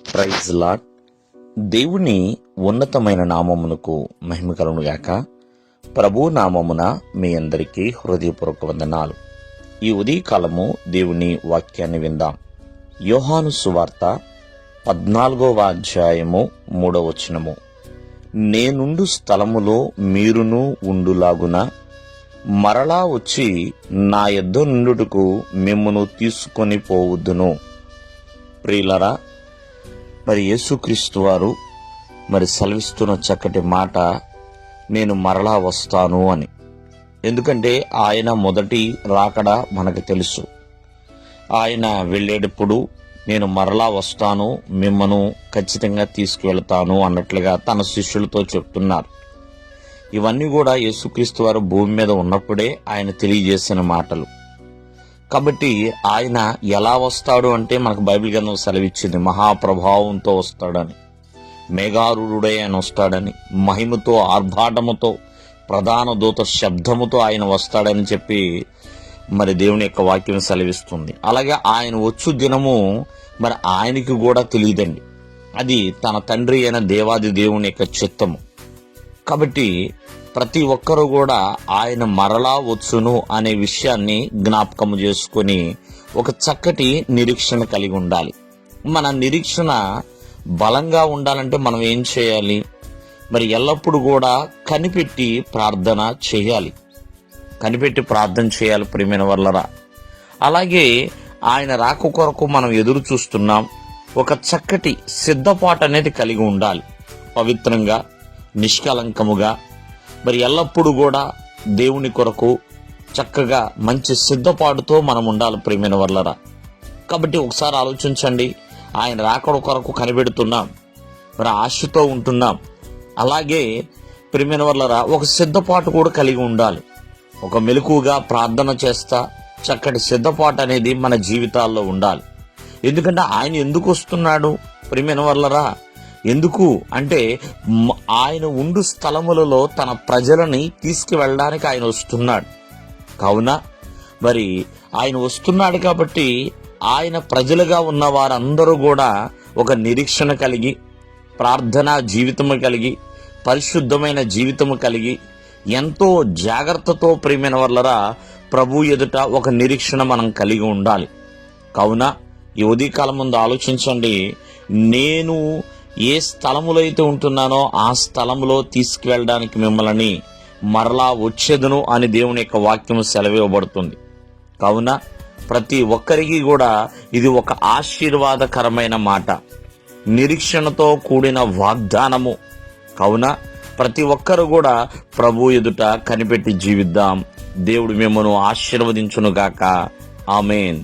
Praise lord. దేవుని ఉన్నతమైన నామమునకు మహిమ కలుగునుగాక. ప్రభు నామమున మీ అందరికీ హృదయపూర్వక వందనాలు. ఈ ఉదయకాలము దేవుని వాక్యాన్ని విందాం. యోహాను సువార్త 14వ అధ్యాయము 3వ వచనము. నేనుండు స్థలములో మీరును ఉండులాగున మరలా వచ్చి నా యొద్ద నుండుటకు మిమ్మును తీసుకొని పోవద్దును. ప్రియులరా, మరి యేసుక్రీస్తు వారు సెలవిస్తున్న చక్కటి మాట, నేను మరలా వస్తాను అని. ఎందుకంటే ఆయన మొదటి రాకడ మనకు తెలుసు. ఆయన వెళ్ళేటప్పుడు నేను మరలా వస్తాను, మిమ్మను ఖచ్చితంగా తీసుకువెళ్తాను అన్నట్లుగా తన శిష్యులతో చెప్తున్నారు. ఇవన్నీ కూడా యేసుక్రీస్తు వారు భూమి మీద ఉన్నప్పుడే ఆయన తెలియజేసిన మాటలు. కాబట్టి ఆయన ఎలా వస్తాడు అంటే మనకు బైబిల్ గ్రంథం సెలవిచ్చింది, మహాప్రభావంతో వస్తాడని, మేఘారూఢుడై ఆయన వస్తాడని, మహిమతో ఆర్భాటముతో ప్రధాన దూత శబ్దముతో ఆయన వస్తాడని చెప్పి దేవుని యొక్క వాక్యం సెలవిస్తుంది. అలాగే ఆయన వచ్చు దినము ఆయనకి కూడా తెలియదండి. అది తన తండ్రి అయిన దేవాది దేవుని యొక్క చిత్తము. కాబట్టి ప్రతి ఒక్కరూ కూడా ఆయన మరలా వచ్చును అనే విషయాన్ని జ్ఞాపకం చేసుకుని ఒక చక్కటి నిరీక్షణ కలిగి ఉండాలి. మన నిరీక్షణ బలంగా ఉండాలంటే మనం ఏం చేయాలి? ఎల్లప్పుడూ కూడా కనిపెట్టి ప్రార్థన చేయాలి. ప్రియమైన వాళ్ళరా. అలాగే ఆయన రాక కొరకు మనం ఎదురు చూస్తున్నాం. ఒక చక్కటి సిద్ధపాటు అనేది కలిగి ఉండాలి. పవిత్రంగా, నిష్కలంకముగా, ఎల్లప్పుడూ కూడా దేవుని కొరకు చక్కగా మంచి సిద్ధపాటుతో మనం ఉండాలి ప్రియమైన వాళ్ళరా. కాబట్టి ఒకసారి ఆలోచించండి. ఆయన రాకడ కొరకు కనిపెడుతున్నాం, ఆశతో ఉంటున్నాం. అలాగే ప్రియమైన వాళ్ళరా, ఒక సిద్ధపాటు కూడా కలిగి ఉండాలి. ఒక మెలకుగా ప్రార్థన చేస్తా చక్కటి సిద్ధపాటు అనేది మన జీవితాల్లో ఉండాలి. ఎందుకంటే ఆయన ఎందుకు వస్తున్నాడు ప్రియమైన వాళ్ళరా? ఎందుకు అంటే ఆయన ఉండు స్థలములలో తన ప్రజలని తీసుకువెళ్ళడానికి ఆయన వస్తున్నాడు. కావున ఆయన వస్తున్నాడు కాబట్టి ఆయన ప్రజలుగా ఉన్న వారందరూ కూడా ఒక నిరీక్షణ కలిగి, ప్రార్థనా జీవితము కలిగి, పరిశుద్ధమైన జీవితము కలిగి, ఎంతో జాగ్రత్తతో ప్రియమైన వాళ్ళరా ప్రభు ఎదుట ఒక నిరీక్షణ మనం కలిగి ఉండాలి. కావున ఈ ఉదయకాలం ముందు ఆలోచించండి. నేను ఏ స్థలములో అయితే ఉంటున్నానో ఆ స్థలములో తీసుకువెళ్ళడానికి మిమ్మల్ని మరలా వచ్చేదను అని దేవుని యొక్క వాక్యము సెలవివ్వబడుతుంది. కావున ప్రతి ఒక్కరికి కూడా ఇది ఒక ఆశీర్వాదకరమైన మాట, నిరీక్షణతో కూడిన వాగ్దానము. కావున ప్రతి ఒక్కరు కూడా ప్రభు ఎదుట కనిపెట్టి జీవిద్దాం. దేవుడు మిమ్మల్ని ఆశీర్వదించునుగాక. ఆమేన్.